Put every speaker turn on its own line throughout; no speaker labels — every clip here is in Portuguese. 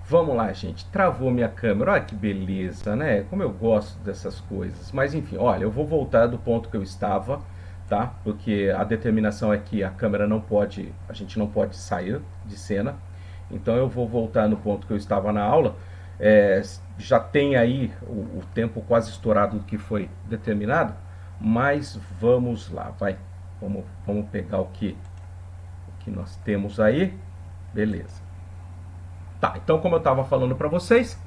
Vamos lá, gente. Travou minha câmera. Olha que beleza, né? Como eu gosto dessas coisas. Mas enfim, olha, eu vou voltar do ponto que eu estava, tá? Porque a determinação é que a câmera não pode, a gente não pode sair de cena. Então eu vou voltar no ponto que eu estava na aula. É, já tem aí o tempo quase estourado do que foi determinado, mas vamos lá, vai. Vamos pegar o que nós temos aí. Beleza. Tá, então como eu estava falando para vocês,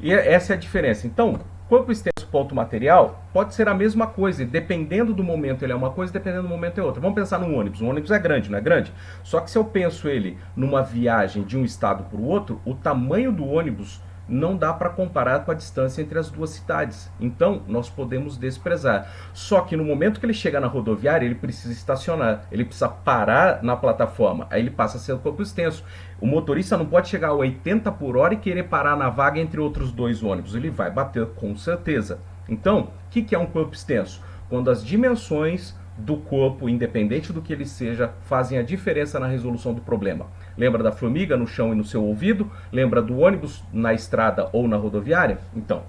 e essa é a diferença. Então, corpo extenso ponto material pode ser a mesma coisa, e dependendo do momento ele é uma coisa, dependendo do momento é outra. Vamos pensar no ônibus. O ônibus é grande, não é grande? Só que se eu penso ele numa viagem de um estado para o outro, o tamanho do ônibus não dá para comparar com a distância entre as duas cidades. Então, nós podemos desprezar. Só que no momento que ele chega na rodoviária, ele precisa estacionar, ele precisa parar na plataforma, aí ele passa a ser o corpo extenso. O motorista não pode chegar a 80 por hora e querer parar na vaga entre outros dois ônibus, ele vai bater com certeza. Então, o que é um corpo extenso? Quando as dimensões do corpo, independente do que ele seja, fazem a diferença na resolução do problema. Lembra da formiga no chão e no seu ouvido? Lembra do ônibus na estrada ou na rodoviária? Então,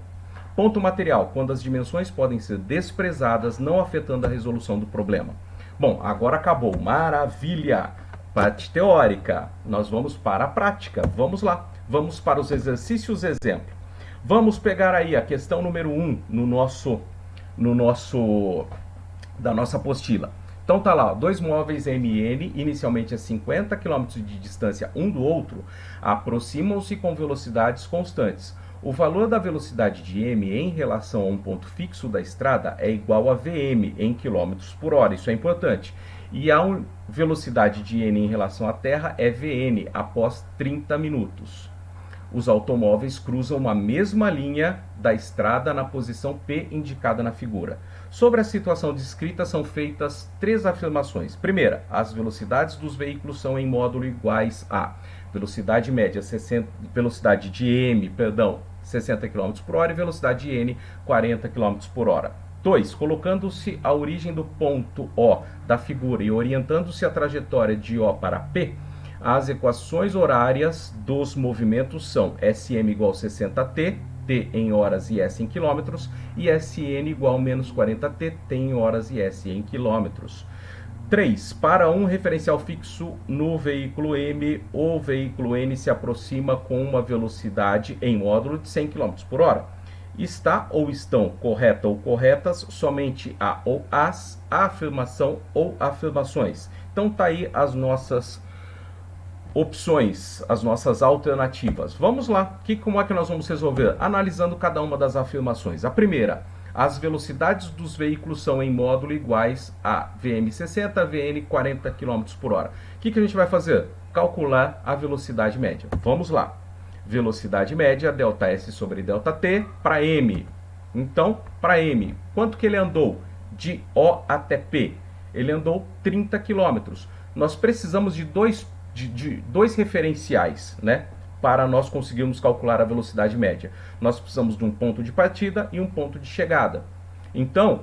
ponto material, quando as dimensões podem ser desprezadas, não afetando a resolução do problema. Bom, agora acabou. Maravilha! Parte teórica. Nós vamos para a prática. Vamos lá. Vamos para os exercícios exemplo. Vamos pegar aí a questão número 1 da nossa apostila. Então tá lá, dois móveis MN, inicialmente a 50 km de distância um do outro, aproximam-se com velocidades constantes. O valor da velocidade de m em relação a um ponto fixo da estrada é igual a Vm em km por hora, isso é importante. E a velocidade de n em relação à Terra é Vn após 30 minutos. Os automóveis cruzam a mesma linha da estrada na posição P indicada na figura. Sobre a situação descrita são feitas três afirmações. Primeira, as velocidades dos veículos são em módulo iguais a velocidade média, velocidade de m, 60 km por hora e velocidade de n, 40 km por hora. 2. Colocando-se a origem do ponto O da figura e orientando-se a trajetória de O para P, as equações horárias dos movimentos são SM igual a 60T, T em horas e S em quilômetros, e SN igual a menos 40T, T em horas e S em quilômetros. 3. Para um referencial fixo no veículo M, o veículo N se aproxima com uma velocidade em módulo de 100 km por hora. Está ou estão correta ou corretas somente a ou as, a afirmação ou afirmações. Então tá aí as nossas opções, as nossas alternativas. Vamos lá, como é que nós vamos resolver? Analisando cada uma das afirmações. A primeira, as velocidades dos veículos são em módulo iguais a Vm 60, Vn 40 km por hora. O que a gente vai fazer? Calcular a velocidade média. Vamos lá. Velocidade média, ΔS sobre ΔT, para M. Então, para M, quanto que ele andou de O até P? Ele andou 30 km. Nós precisamos de dois referenciais, né, para nós conseguirmos calcular a velocidade média. Nós precisamos de um ponto de partida e um ponto de chegada. Então,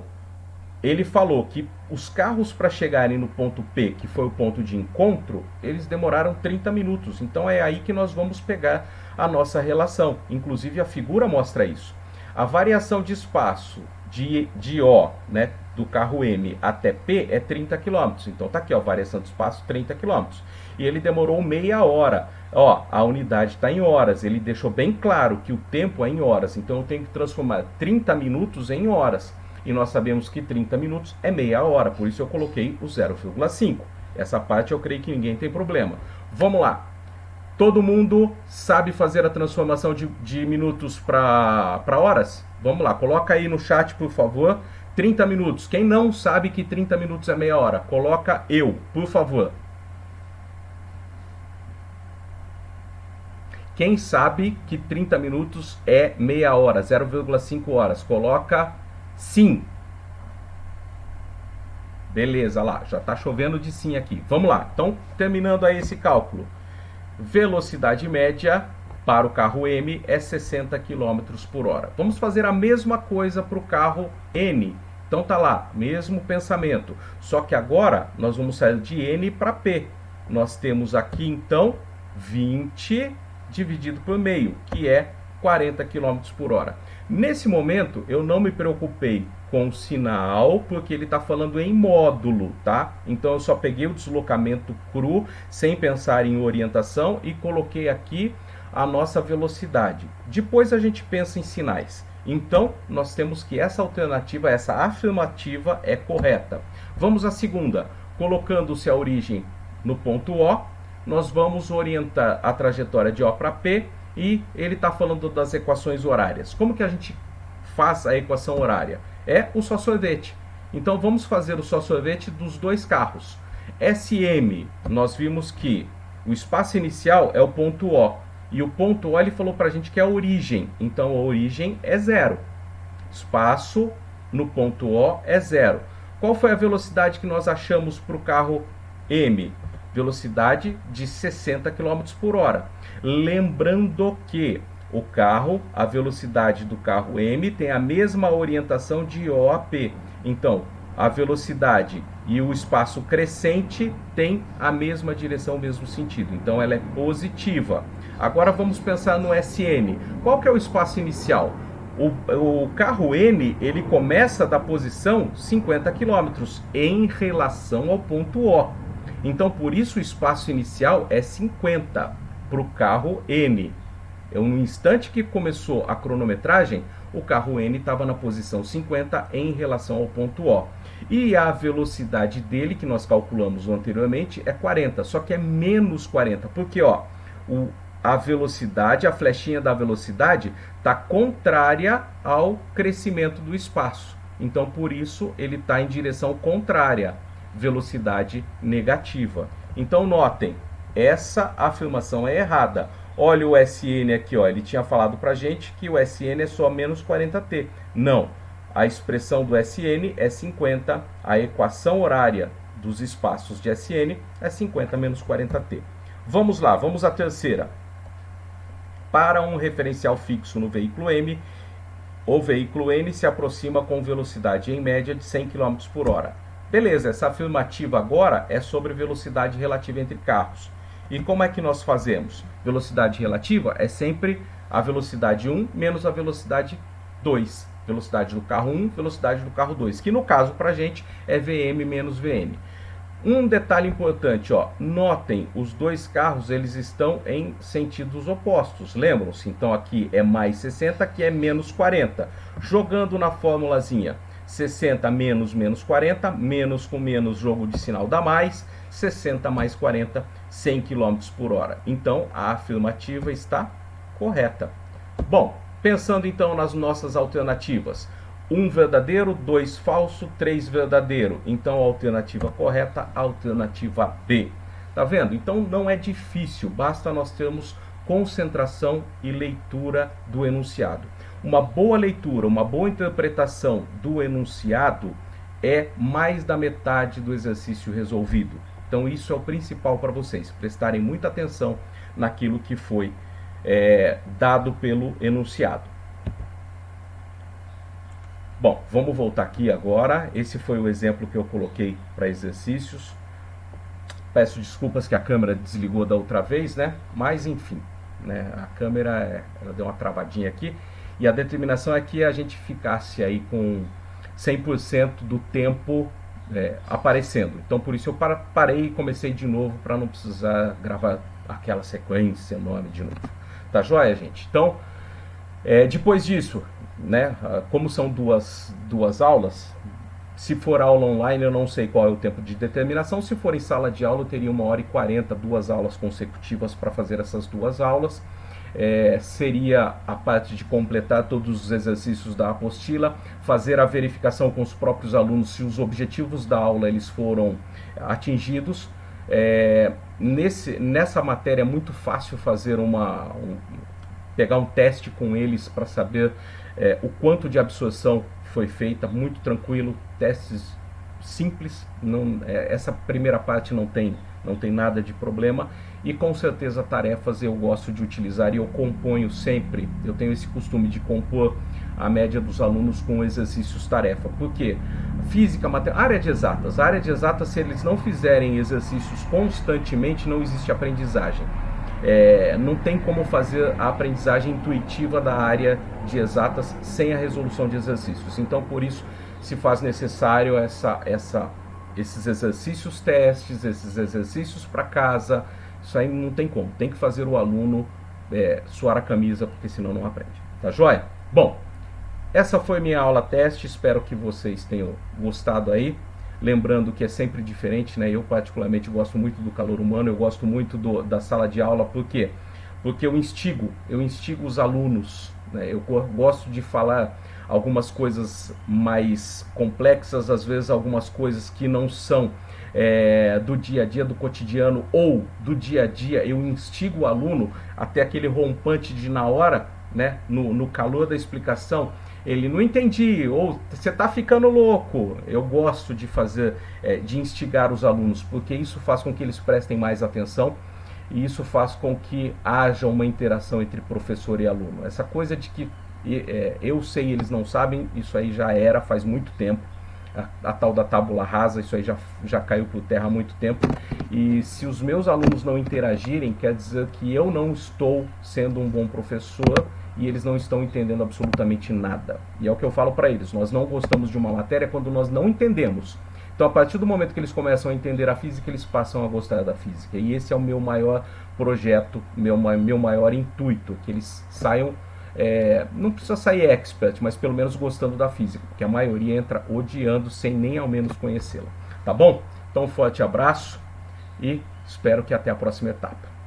ele falou que os carros para chegarem no ponto P, que foi o ponto de encontro, eles demoraram 30 minutos. Então é aí que nós vamos pegar a nossa relação. Inclusive a figura mostra isso. A variação de espaço de O, né, do carro M até P é 30 km. Então tá aqui, ó, variação de espaço 30 km. E ele demorou meia hora. Ó, a unidade está em horas. Ele deixou bem claro que o tempo é em horas. Então eu tenho que transformar 30 minutos em horas. E nós sabemos que 30 minutos é meia hora. Por isso eu coloquei o 0,5. Essa parte eu creio que ninguém tem problema. Vamos lá. Todo mundo sabe fazer a transformação de minutos para horas? Vamos lá, coloca aí no chat, por favor. 30 minutos. Quem não sabe que 30 minutos é meia hora? Coloca eu, por favor. Quem sabe que 30 minutos é meia hora, 0,5 horas? Coloca sim. Beleza, lá, já está chovendo de sim aqui. Vamos lá, então, terminando aí esse cálculo. Velocidade média para o carro M é 60 km por hora. Vamos fazer a mesma coisa para o carro N. Então tá lá, mesmo pensamento. Só que agora nós vamos sair de N para P. Nós temos aqui então 20 dividido por meio, que é 40 km por hora. Nesse momento, eu não me preocupei com o sinal, porque ele está falando em módulo, tá? Então, eu só peguei o deslocamento cru, sem pensar em orientação, e coloquei aqui a nossa velocidade. Depois a gente pensa em sinais. Então, nós temos que essa alternativa, essa afirmativa é correta. Vamos à segunda. Colocando-se a origem no ponto O, nós vamos orientar a trajetória de O para P, e ele está falando das equações horárias. Como que a gente faz a equação horária? É o só sorvete. Então, vamos fazer o só sorvete dos dois carros. SM, nós vimos que o espaço inicial é o ponto O. E o ponto O, ele falou para a gente que é a origem. Então, a origem é 0. Espaço no ponto O é 0. Qual foi a velocidade que nós achamos para o carro M? Velocidade de 60 km por hora. Lembrando que o carro, a velocidade do carro M tem a mesma orientação de O a P. Então, a velocidade e o espaço crescente tem a mesma direção, o mesmo sentido. Então, ela é positiva. Agora, vamos pensar no SN. Qual que é o espaço inicial? O carro N, ele começa da posição 50 km em relação ao ponto O. Então, por isso, o espaço inicial é 50 para o carro N. No instante que começou a cronometragem, o carro N estava na posição 50 em relação ao ponto O. E a velocidade dele, que nós calculamos anteriormente, é 40, só que é menos 40, porque a velocidade, a flechinha da velocidade, está contrária ao crescimento do espaço. Então, por isso, ele está em direção contrária, velocidade negativa. Então, notem, essa afirmação é errada. Olha o SN aqui, ó, ele tinha falado para a gente que o SN é só menos 40t. Não, a expressão do SN é 50, a equação horária dos espaços de SN é 50 menos 40t. Vamos lá, vamos à terceira. Para um referencial fixo no veículo M, o veículo N se aproxima com velocidade em média de 100 km por hora. Beleza, essa afirmativa agora é sobre velocidade relativa entre carros. E como é que nós fazemos? Velocidade relativa é sempre a velocidade 1 menos a velocidade 2. Velocidade do carro 1, velocidade do carro 2, que no caso para a gente é VM menos VN. Um detalhe importante, ó, notem, os dois carros eles estão em sentidos opostos, lembram-se? Então aqui é mais 60, aqui é menos 40. Jogando na formulazinha, 60 menos menos 40, menos com menos, jogo de sinal dá mais, 60 mais 40, 100 km por hora. Então a afirmativa está correta. Bom, pensando então nas nossas alternativas. 1 verdadeiro, 2 falso, 3 verdadeiro. Então, a alternativa correta, a alternativa B. Tá vendo? Então, não é difícil, basta nós termos concentração e leitura do enunciado. Uma boa leitura, uma boa interpretação do enunciado é mais da metade do exercício resolvido. Então, isso é o principal para vocês, prestarem muita atenção naquilo que foi dado pelo enunciado. Bom, vamos voltar aqui agora. Esse foi o exemplo que eu coloquei para exercícios. Peço desculpas que a câmera desligou da outra vez, né? Mas enfim, né? A câmera ela deu uma travadinha aqui. E a determinação é que a gente ficasse aí com 100% do tempo aparecendo. Então por isso eu parei e comecei de novo para não precisar gravar aquela sequência enorme de novo. Tá joia, gente? Então, depois disso, né, como são duas aulas, se for aula online eu não sei qual é o tempo de determinação, se for em sala de aula eu teria 1h40, 2 aulas consecutivas para fazer essas 2 aulas. Seria a parte de completar todos os exercícios da apostila, fazer a verificação com os próprios alunos se os objetivos da aula eles foram atingidos. Nessa matéria é muito fácil fazer pegar um teste com eles para saber o quanto de absorção foi feita, muito tranquilo, testes simples, essa primeira parte não tem nada de problema, e com certeza tarefas eu gosto de utilizar e eu componho sempre, eu tenho esse costume de compor a média dos alunos com exercícios tarefa, porque física, matemática, área de exatas, se eles não fizerem exercícios constantemente não existe aprendizagem. não tem como fazer a aprendizagem intuitiva da área de exatas sem a resolução de exercícios. Então, por isso, se faz necessário esses exercícios testes, esses exercícios para casa. Isso aí não tem como. Tem que fazer o aluno suar a camisa, porque senão não aprende. Tá joia? Bom, essa foi minha aula teste. Espero que vocês tenham gostado aí. Lembrando que é sempre diferente, né? Eu particularmente gosto muito do calor humano, eu gosto muito da sala de aula, por quê? Porque eu instigo os alunos, né? Eu gosto de falar algumas coisas mais complexas, às vezes algumas coisas que não são do dia a dia, do cotidiano ou do dia a dia, eu instigo o aluno até aquele rompante de na hora, né? No calor da explicação, ele não entendi, ou você está ficando louco. Eu gosto de fazer, de instigar os alunos, porque isso faz com que eles prestem mais atenção e isso faz com que haja uma interação entre professor e aluno. Essa coisa de que eu sei e eles não sabem, isso aí já era faz muito tempo. A tal da tábula rasa, isso aí já caiu por terra há muito tempo. E se os meus alunos não interagirem, quer dizer que eu não estou sendo um bom professor e eles não estão entendendo absolutamente nada. E é o que eu falo para eles: nós não gostamos de uma matéria quando nós não entendemos. Então, a partir do momento que eles começam a entender a física, eles passam a gostar da física. E esse é o meu maior projeto, meu maior intuito, que eles saiam, não precisa sair expert, mas pelo menos gostando da física, porque a maioria entra odiando sem nem ao menos conhecê-la. Tá bom? Então, um forte abraço e espero que até a próxima etapa.